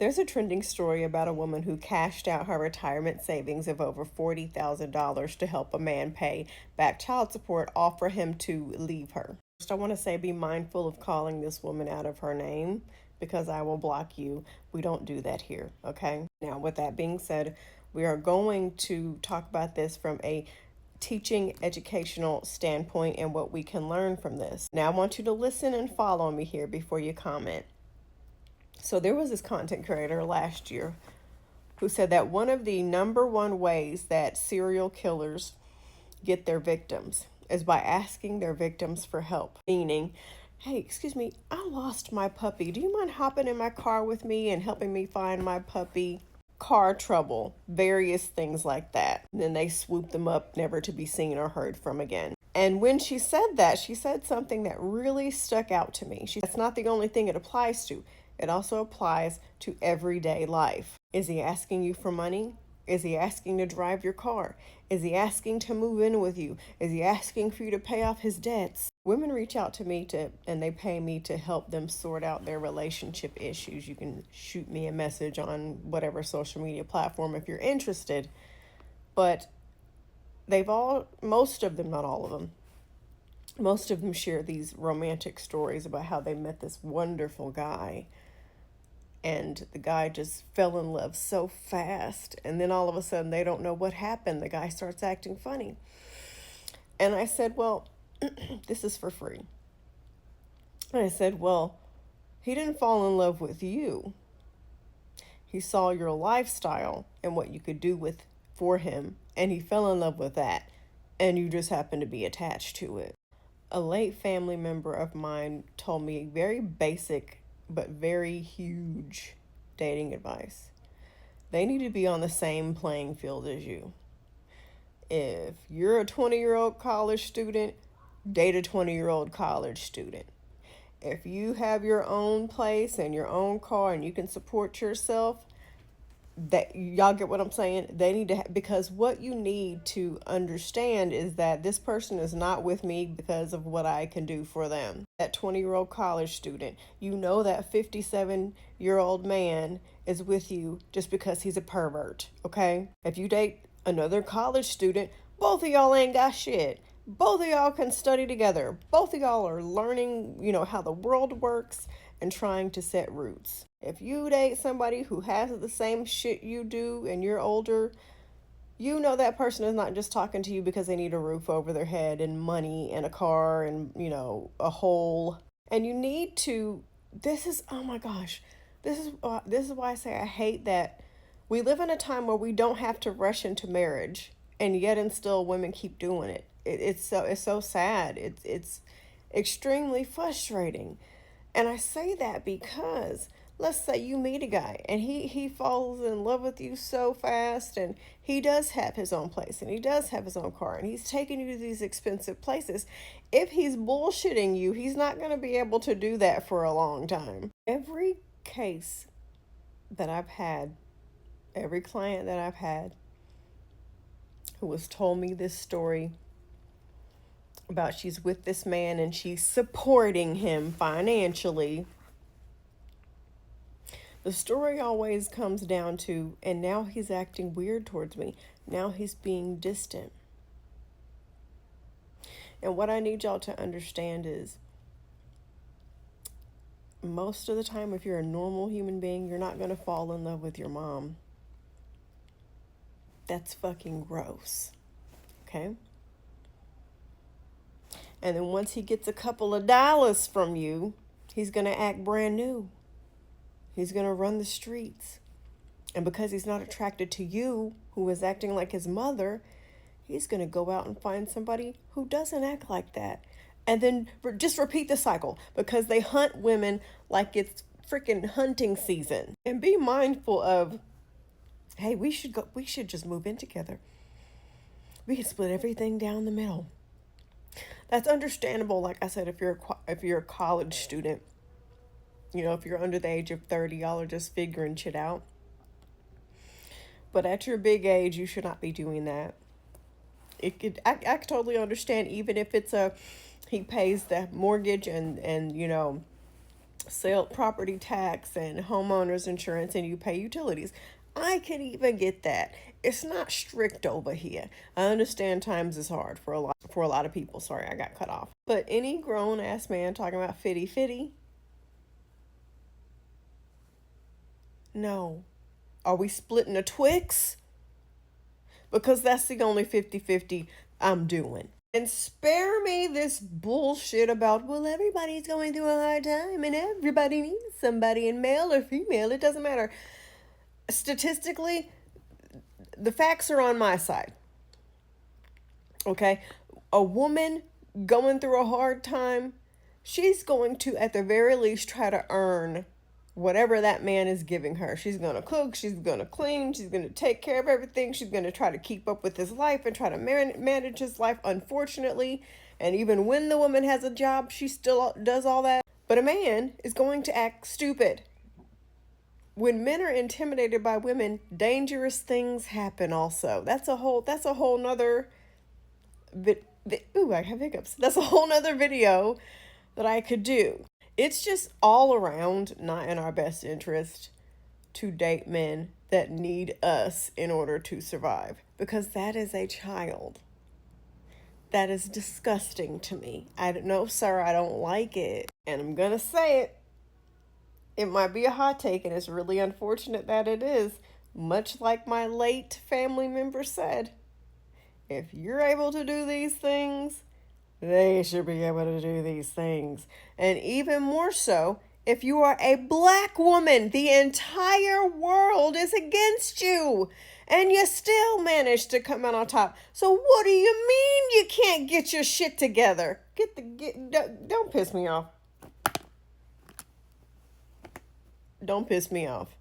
There's a trending story about a woman who cashed out her retirement savings of over $40,000 to help a man pay back child support, all for him to leave her. First, I want to say be mindful of calling this woman out of her name because I will block you. We don't do that here, okay? Now, with that being said, we are going to talk about this from a teaching educational standpoint and what we can learn from this. Now, I want you to listen and follow me here before you comment. So there was this content creator last year who said that one of the number one ways that serial killers get their victims is by asking their victims for help. Meaning, hey, excuse me, I lost my puppy. Do you mind hopping in my car with me and helping me find my puppy? Car trouble, various things like that. And then they swoop them up, never to be seen or heard from again. And when she said that, she said something that really stuck out to me. That's not the only thing it applies to. It also applies to everyday life. Is he asking you for money? Is he asking to drive your car? Is he asking to move in with you? Is he asking for you to pay off his debts? Women reach out to me and they pay me to help them sort out their relationship issues. You can shoot me a message on whatever social media platform if you're interested. But most of them, not all of them, most of them share these romantic stories about how they met this wonderful guy and the guy just fell in love so fast, and then all of a sudden they don't know what happened. The guy starts acting funny. And I said, well, this is for free. And I said, well, he didn't fall in love with you. He saw your lifestyle and what you could do for him, and he fell in love with that, and you just happened to be attached to it. A late family member of mine told me very basic but very huge dating advice. They need to be on the same playing field as you. If you're a 20-year-old college student, date a 20-year-old college student. If you have your own place and your own car and you can support yourself, that y'all get what I'm saying? They need to because what you need to understand is that this person is not with me because of what I can do for them. That 20-year-old college student, you know that 57-year-old man is with you just because he's a pervert, okay? If you date another college student, both of y'all ain't got shit. Both of y'all can study together. Both of y'all are learning, how the world works and trying to set roots. If you date somebody who has the same shit you do and you're older, you know that person is not just talking to you because they need a roof over their head and money and a car and, a hole. And you need to, oh my gosh, this is why I say I hate that we live in a time where we don't have to rush into marriage, and yet and still women keep doing it. It's so sad. It's extremely frustrating. And I say that because let's say you meet a guy and he falls in love with you so fast, and he does have his own place and he does have his own car and he's taking you to these expensive places. If he's bullshitting you, he's not going to be able to do that for a long time. Every case that I've had, every client that I've had who has told me this story about she's with this man and she's supporting him financially, the story always comes down to, and now he's acting weird towards me. Now he's being distant. And what I need y'all to understand is, most of the time, if you're a normal human being, you're not going to fall in love with your mom. That's fucking gross. Okay? And then once he gets a couple of dollars from you, he's going to act brand new. He's going to run the streets. And because he's not attracted to you, who is acting like his mother, he's going to go out and find somebody who doesn't act like that. And then just repeat the cycle, because they hunt women like it's freaking hunting season. And be mindful of, hey, we should just move in together. We can split everything down the middle. That's understandable. Like I said, if you're a college student, if you're under the age of 30, y'all are just figuring shit out. But at your big age, you should not be doing that. I totally understand, even if it's he pays the mortgage and sale property tax and homeowners insurance, and you pay utilities. I can even get that. It's not strict over here. I understand times is hard for a lot of people. Sorry, I got cut off. But any grown ass man talking about fitty fitty? No. Are we splitting a Twix? Because that's the only 50-50 I'm doing. And spare me this bullshit about, well, everybody's going through a hard time and everybody needs somebody, and male or female, it doesn't matter. Statistically, the facts are on my side. Okay? A woman going through a hard time, she's going to, at the very least, try to earn whatever that man is giving her. She's going to cook, she's going to clean, she's going to take care of everything. She's going to try to keep up with his life and try to manage his life, unfortunately. And even when the woman has a job, she still does all that. But a man is going to act stupid. When men are intimidated by women, dangerous things happen also. That's a whole nother ooh, I have hiccups. That's a whole nother video that I could do. It's just all around not in our best interest to date men that need us in order to survive, because that is a child. That is disgusting to me. I don't know, sir, I don't like it. And I'm gonna say it. It might be a hot take, and it's really unfortunate that it is. Much like my late family member said, if you're able to do these things, they should be able to do these things. And even more so, if you are a black woman, the entire world is against you. And you still manage to come out on top. So what do you mean you can't get your shit together? Don't piss me off. Don't piss me off.